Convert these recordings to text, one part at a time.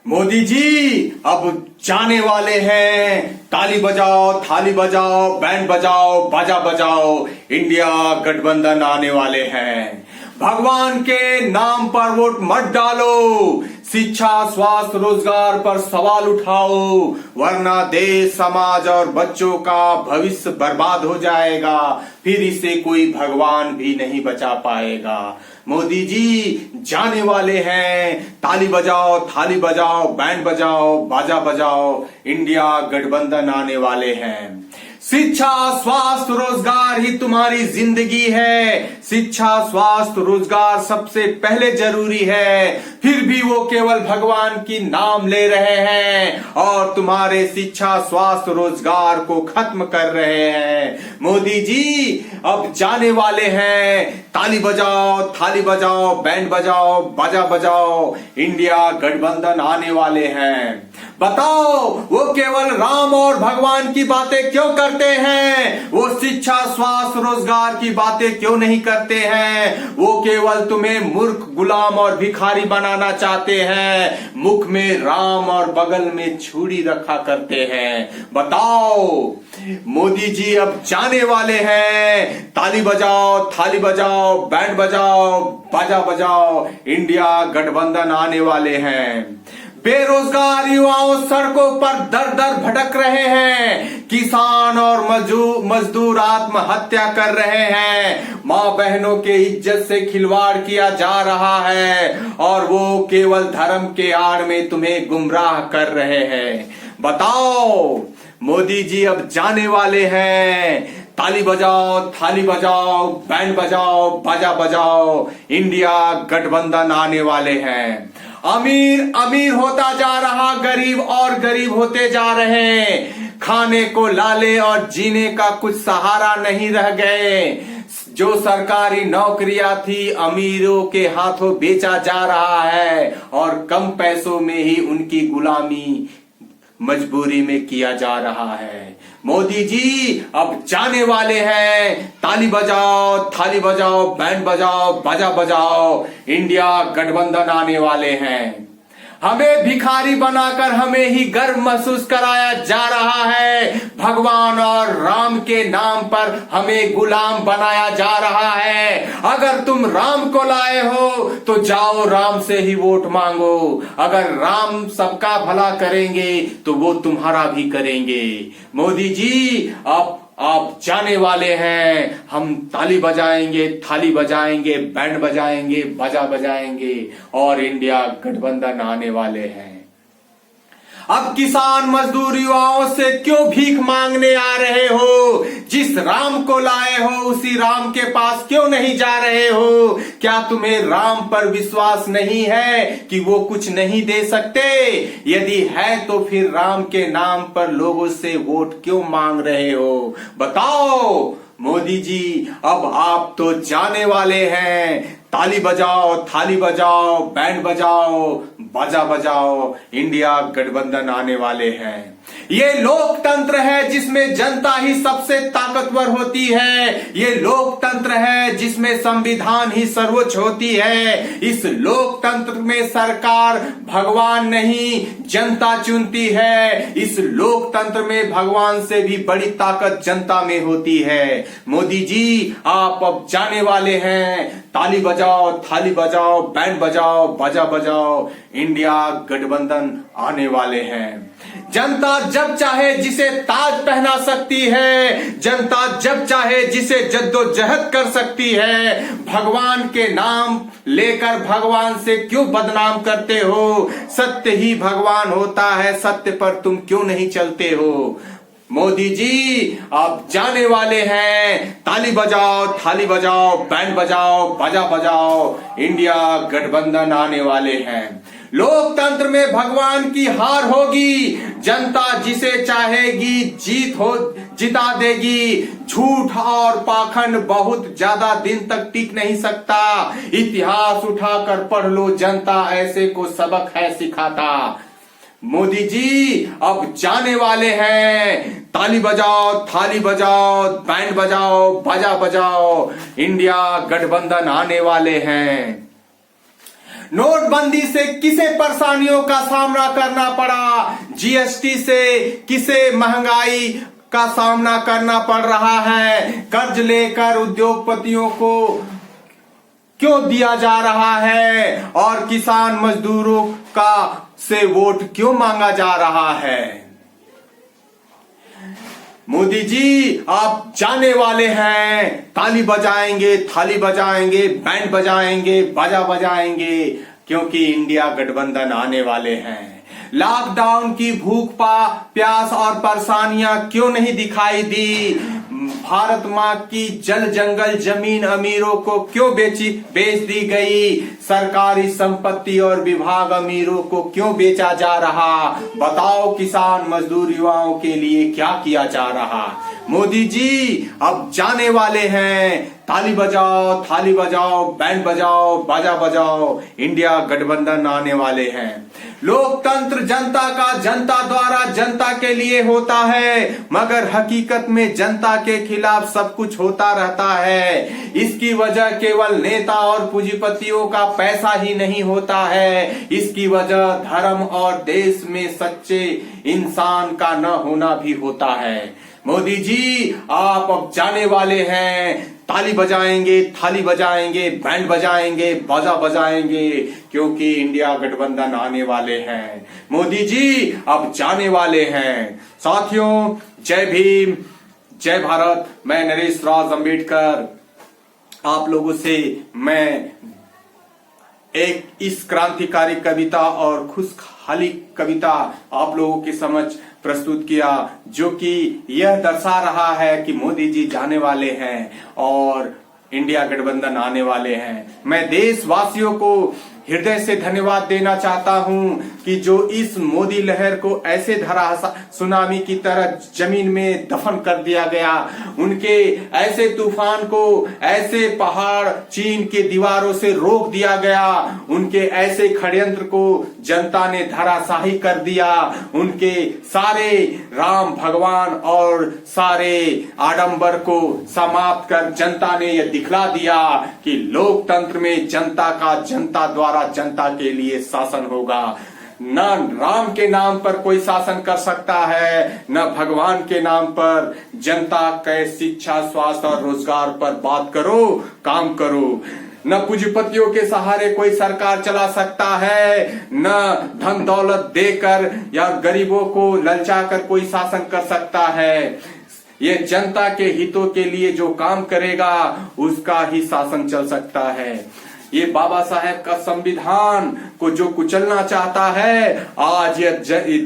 मोदी जी अब जाने वाले हैं। ताली बजाओ, थाली बजाओ, बैंड बजाओ, बाजा बजाओ, इंडिया गठबंधन आने वाले हैं। भगवान के नाम पर वोट मत डालो, शिक्षा, स्वास्थ्य, रोजगार पर सवाल उठाओ, वरना देश, समाज और बच्चों का भविष्य बर्बाद हो जाएगा। फिर इसे कोई भगवान भी नहीं बचा पाएगा। मोदी जी जाने वाले हैं। ताली बजाओ, थाली बजाओ, बैंड बजाओ, बाजा बजाओ, इंडिया गठबंधन आने वाले हैं। शिक्षा, स्वास्थ्य, रोजगार ही तुम्हारी जिंदगी है। शिक्षा, स्वास्थ्य, रोजगार सबसे पहले जरूरी है। फिर भी वो केवल भगवान की नाम ले रहे हैं और तुम्हारे शिक्षा, स्वास्थ्य, रोजगार को खत्म कर रहे हैं। मोदी जी अब जाने वाले हैं। ताली बजाओ, थाली बजाओ, बैंड बजाओ, बाजा बजाओ, इंडिया गठबंधन आने वाले हैं। बताओ वो केवल राम और भगवान की बातें क्यों करते हैं? वो शिक्षा, स्वास्थ्य, रोजगार की बातें क्यों नहीं करते हैं? वो केवल तुम्हें मूर्ख, गुलाम और भिखारी बनाना चाहते हैं। मुख में राम और बगल में छुरी रखा करते हैं। बताओ मोदी जी अब जाने वाले हैं। ताली बजाओ, थाली बजाओ, बैंड बजाओ, बाजा बजाओ, इंडिया गठबंधन आने वाले हैं। बेरोजगार युवाओं सड़कों पर दर दर भटक रहे हैं। किसान और मजदूर आत्महत्या कर रहे हैं। माँ बहनों के इज्जत से खिलवाड़ किया जा रहा है और वो केवल धर्म के आड़ में तुम्हें गुमराह कर रहे हैं। बताओ मोदी जी अब जाने वाले हैं। ताली बजाओ, थाली बजाओ, बैंड बजाओ, बाजा बजाओ, इंडिया गठबंधन आने वाले हैं। अमीर अमीर होता जा रहा, गरीब और गरीब होते जा रहे हैं। खाने को लाले और जीने का कुछ सहारा नहीं रह गए। जो सरकारी नौकरियां थी अमीरों के हाथों बेचा जा रहा है और कम पैसों में ही उनकी गुलामी मजबूरी में किया जा रहा है। मोदी जी अब जाने वाले हैं। ताली बजाओ, थाली बजाओ, बैंड बजाओ, बाजा बजाओ, इंडिया गठबंधन आने वाले हैं। हमें भिखारी बनाकर हमें ही गर्व महसूस कराया जा रहा है। भगवान और राम के नाम पर हमें गुलाम बनाया जा रहा है। अगर तुम राम को लाए हो तो जाओ राम से ही वोट मांगो। अगर राम सबका भला करेंगे तो वो तुम्हारा भी करेंगे। मोदी जी अब आप जाने वाले हैं। हम ताली बजाएंगे, थाली बजाएंगे, बैंड बजाएंगे, बाजा बजाएंगे और इंडिया गठबंधन आने वाले हैं। अब किसान, मजदूर, युवाओं से क्यों भीख मांगने आ रहे हो? जिस राम को लाए हो उसी राम के पास क्यों नहीं जा रहे हो? क्या तुम्हें राम पर विश्वास नहीं है कि वो कुछ नहीं दे सकते? यदि है तो फिर राम के नाम पर लोगों से वोट क्यों मांग रहे हो? बताओ मोदी जी अब आप तो जाने वाले हैं। ताली बजाओ, थाली बजाओ, बैंड बजाओ, बाजा बजाओ, इंडिया गठबंधन आने वाले हैं। ये लोकतंत्र है जिसमें जनता ही सबसे ताकतवर होती है। ये लोकतंत्र है जिसमें संविधान ही सर्वोच्च होती है। इस लोकतंत्र में सरकार भगवान नहीं जनता चुनती है। इस लोकतंत्र में भगवान से भी बड़ी ताकत जनता में होती है। मोदी जी आप अब जाने वाले हैं। ताली बजाओ, थाली बजाओ, बैंड बजाओ, बाजा बजाओ, इंडिया गठबंधन आने वाले हैं। जनता जब चाहे जिसे ताज पहना सकती है। जनता जब चाहे जिसे जद्दोजहद कर सकती है। भगवान के नाम लेकर भगवान से क्यों बदनाम करते हो? सत्य ही भगवान होता है, सत्य पर तुम क्यों नहीं चलते हो? मोदी जी आप जाने वाले हैं। ताली बजाओ, थाली बजाओ, बैंड बजाओ, बाजा बजाओ, इंडिया गठबंधन आने वाले हैं। लोकतंत्र में भगवान की हार होगी। जनता जिसे चाहेगी जिता देगी। झूठ और पाखंड बहुत ज्यादा दिन तक टिक नहीं सकता। इतिहास उठाकर पढ़ लो, जनता ऐसे को सबक है सिखाता। मोदी जी अब जाने वाले हैं। ताली बजाओ, थाली बजाओ, बैंड बजाओ, बाजा बजाओ, इंडिया गठबंधन आने वाले हैं। नोटबंदी से किसे परेशानियों का सामना करना पड़ा, जीएसटी से किसे महंगाई का सामना करना पड़ रहा है, कर्ज लेकर उद्योगपतियों को क्यों दिया जा रहा है और किसान मजदूरों का से वोट क्यों मांगा जा रहा है। मोदी जी आप जाने वाले हैं, ताली बजाएंगे, थाली बजाएंगे, बैंड बजाएंगे, बाजा बजाएंगे, क्योंकि इंडिया गठबंधन आने वाले हैं। लॉकडाउन की भूख प्यास और परेशानियां क्यों नहीं दिखाई दी, भारत माँ की जल जंगल जमीन अमीरों को क्यों बेच दी गई, सरकारी संपत्ति और विभाग अमीरों को क्यों बेचा जा रहा, बताओ किसान मजदूर युवाओं के लिए क्या किया जा रहा। मोदी जी अब जाने वाले हैं, ताली बजाओ, थाली बजाओ, बैंड बजाओ, बाजा बजाओ, इंडिया गठबंधन आने वाले हैं। लोकतंत्र जनता का जनता द्वारा जनता के लिए होता है, मगर हकीकत में जनता के खिलाफ सब कुछ होता रहता है। इसकी वजह केवल नेता और पूंजीपतियों का पैसा ही नहीं होता है, इसकी वजह धर्म और देश में सच्चे इंसान का न होना भी होता है। मोदी जी आप अब जाने वाले हैं, ताली बजाएंगे, थाली बजाएंगे, बैंड बजाएंगे, बाजा बजाएंगे, क्योंकि इंडिया गठबंधन आने वाले हैं। मोदी जी अब जाने वाले हैं। साथियों जय भीम, जय भारत। मैं नरेश राज अंबेडकर आप लोगों से मैं एक इस क्रांतिकारी कविता और खुशहाली कविता आप लोगों के समझ प्रस्तुत किया, जो कि यह दर्शा रहा है कि मोदी जी जाने वाले हैं और इंडिया गठबंधन आने वाले हैं। मैं देशवासियों को हृदय से धन्यवाद देना चाहता हूं कि जो इस मोदी लहर को ऐसे धराशायी सुनामी की तरह जमीन में दफन कर दिया गया, उनके ऐसे तूफान को, ऐसे पहाड़ चीन के दीवारों से रोक दिया गया, उनके ऐसे षड्यंत्र को जनता ने धराशायी कर दिया, उनके सारे राम भगवान और सारे आडंबर को समाप्त कर जनता ने यह दिखला दिया कि लोकतंत्र में जनता का जनता द्वारा जनता के लिए शासन होगा। न राम के नाम पर कोई शासन कर सकता है, न भगवान के नाम पर। जनता के शिक्षा, स्वास्थ्य और रोजगार पर बात करो, काम करो। न पूंजीपतियों के सहारे कोई सरकार चला सकता है, न धन दौलत देकर या गरीबों को ललचाकर कोई शासन कर सकता है। ये जनता के हितों के लिए जो काम करेगा उसका ही शासन चल सकता है। ये बाबा साहेब का संविधान को जो कुचलना चाहता है, आज यह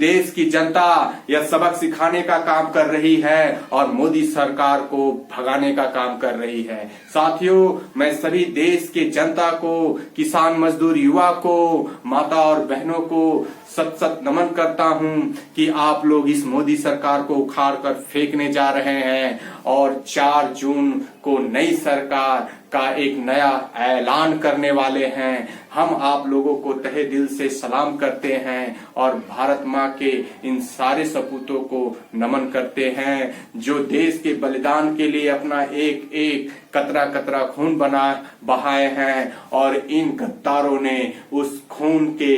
देश की जनता यह सबक सिखाने का काम कर रही है और मोदी सरकार को भगाने का काम कर रही है। साथियों मैं सभी देश के जनता को, किसान मजदूर युवा को, माता और बहनों को सत सत नमन करता हूं कि आप लोग इस मोदी सरकार को उखाड़ कर फेंकने जा रहे हैं और 4 जून को नई सरकार का एक नया ऐलान करने वाले हैं। हम आप लोगों को तहे दिल से सलाम करते हैं और भारत माँ के इन सारे सपूतों को नमन करते हैं जो देश के बलिदान के लिए अपना एक एक कतरा कतरा खून बहाए हैं और इन गद्दारों ने उस खून के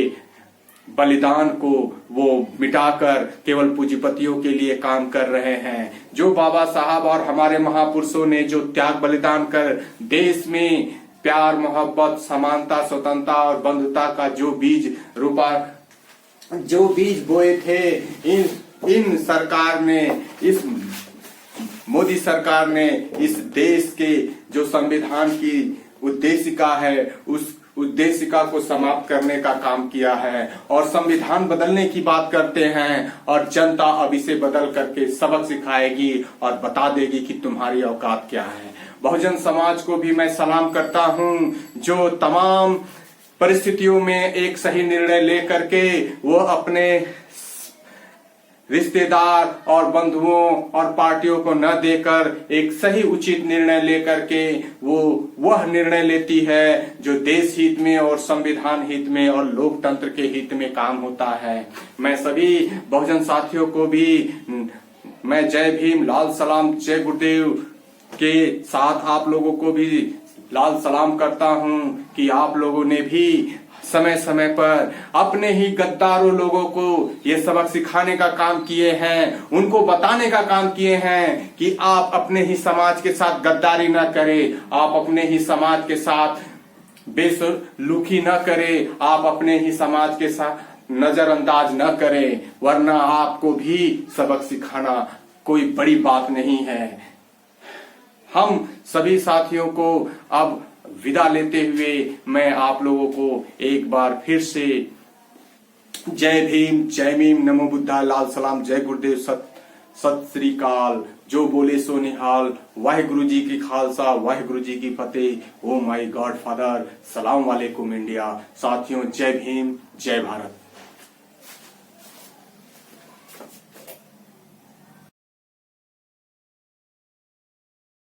बलिदान को वो मिटाकर केवल पूंजीपतियों के लिए काम कर रहे हैं। जो बाबा साहब और हमारे महापुरुषों ने जो त्याग बलिदान कर देश में प्यार, मोहब्बत, समानता, स्वतंत्रता और बंधुता का जो बीज बोए थे, इन सरकार ने, इस मोदी सरकार ने इस देश के जो संविधान की उद्देशिका है उस उद्देशिका को समाप्त करने का काम किया है और संविधान बदलने की बात करते हैं और जनता अब इसे बदल करके सबक सिखाएगी और बता देगी कि तुम्हारी औकात क्या है। बहुजन समाज को भी मैं सलाम करता हूं जो तमाम परिस्थितियों में एक सही निर्णय लेकर के वो अपने रिश्तेदार और बंधुओं और पार्टियों को न देकर एक सही उचित निर्णय लेकर के वो वह निर्णय लेती है जो देश हित में और संविधान हित में और लोकतंत्र के हित में काम होता है। मैं सभी बहुजन साथियों को भी मैं जय भीम, लाल सलाम, जय गुरुदेव के साथ आप लोगों को भी लाल सलाम करता हूं कि आप लोगों ने भी समय समय पर अपने ही गद्दारों लोगों को ये सबक सिखाने का काम किए हैं, उनको बताने का काम किए हैं कि आप अपने ही समाज के साथ गद्दारी ना करें, आप अपने ही समाज के साथ बेसलूकी न करें, आप अपने ही समाज के साथ नजरअंदाज न करें, वरना आपको भी सबक सिखाना कोई बड़ी बात नहीं है। हम सभी साथियों को अब विदा लेते हुए मैं आप लोगों को एक बार फिर से जय भीम, जय मीम, नमो बुद्धा, लाल सलाम, जय गुरुदेव, सत श्री अकाल, जो बोले सो निहाल, वाहिगुरु जी की खालसा, वाहिगुरु जी की फतेह, ओ माय गॉड फादर, सलाम वालेकुम इंडिया। साथियों, जय भीम, जय भारत।